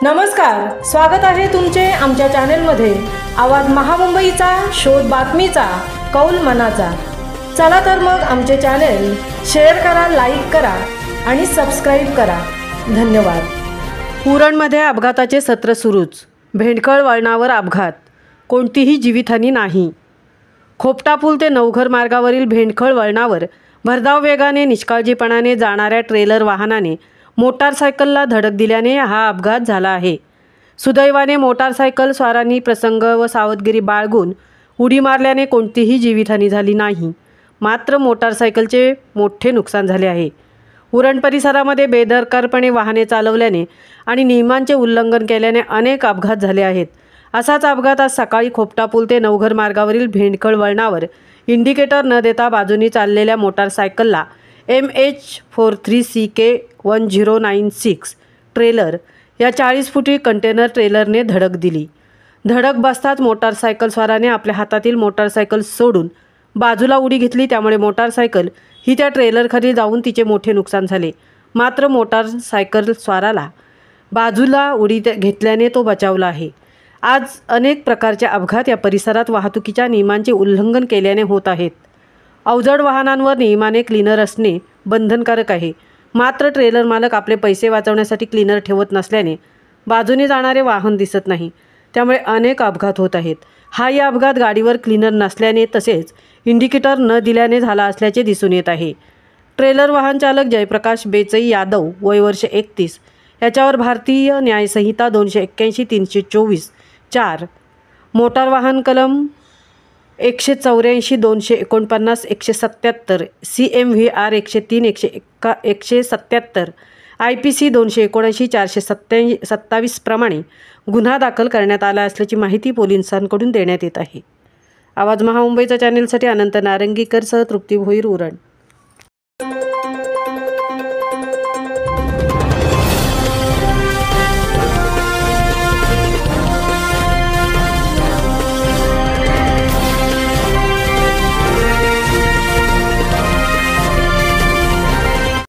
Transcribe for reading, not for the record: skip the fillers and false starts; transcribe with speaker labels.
Speaker 1: नमस्कार, स्वागत आहे तुमचे आमच्या चॅनलमध्ये। आवाज महामुंबईचा, शोध बातमीचा, कौल मनाचा। चला तर मग आमचे चॅनल शेअर करा, लाईक करा आणि सबस्क्राइब करा। धन्यवाद।
Speaker 2: उरणमध्ये अपघाताचे सत्र सुरूच। भेंडखळ वळणावर अपघात, कोणतीही जीवितहानी नाही। खोपटा पूल ते नवघर मार्गावरील भेंडखळ वळणावर भरधाव वेगाने निष्काळजीपणाने जाणाऱ्या ट्रेलर वाहनाने मोटारसायकलला धडक दिल्याने हा अपघात झाला आहे। सुदैवाने मोटारसायकल स्वारांनी प्रसंग व सावधगिरी बाळगून उडी मारल्याने कोणतीही जीवितहानी झाली नाही, मात्र मोटारसायकलचे मोठे नुकसान झाले आहे। उरण परिसरामध्ये बेदरकारपणे वाहने चालवल्याने आणि नियमांचे उल्लंघन केल्याने अनेक अपघात झाले आहेत। असाच अपघात आज सकाळी खोपटा पूल ते नवघर मार्गावरील भेंडखळ वळणावर इंडिकेटर न देता बाजूनी चाललेल्या मोटारसायकलला MH43CK1096 ट्रेलर या 40 फुटी कंटेनर ट्रेलरने धडक दिली। धडक बसताच मोटारसायकल स्वाराने आपल्या हातातील मोटारसायकल सोडून बाजूला उडी घेतली, त्यामुळे मोटारसायकल ही त्या ट्रेलरखाली जाऊन तिचे मोठे नुकसान झाले। मात्र मोटारसायकल स्वाराला बाजूला उडी घेतल्याने तो बचावला आहे। आज अनेक प्रकारचे अपघात या परिसरात वाहतुकीच्या नियमांचे उल्लंघन केल्याने होत आहेत। अवजड वाहनांवर नियमाने क्लीनर असणे बंधनकारक आहे, मात्र ट्रेलर मालक आपले पैसे वाचवण्यासाठी क्लीनर ठेवत नसल्याने बाजूने जाणारे वाहन दिसत नाही, त्यामुळे अनेक अपघात होत आहेत। हाही अपघात गाडीवर क्लीनर नसल्याने तसेच इंडिकेटर न दिल्याने झाला असल्याचे दिसून येत आहे। ट्रेलर वाहन चालक जयप्रकाश बेचई यादव, वय वर्ष 31, याच्यावर भारतीय न्यायसंहिता 281-324-4, मोटार वाहन कलम 184-249-177, CMVR 103-177, IPC 279-427 प्रमाणे गुन्हा दाखल करण्यात आला असल्याची माहिती पोलिसांकडून देण्यात येत आहे। आवाज महामुंबईचा चॅनलसाठी अनंत नारंगीकर सह तृप्ती भोईर, उरण।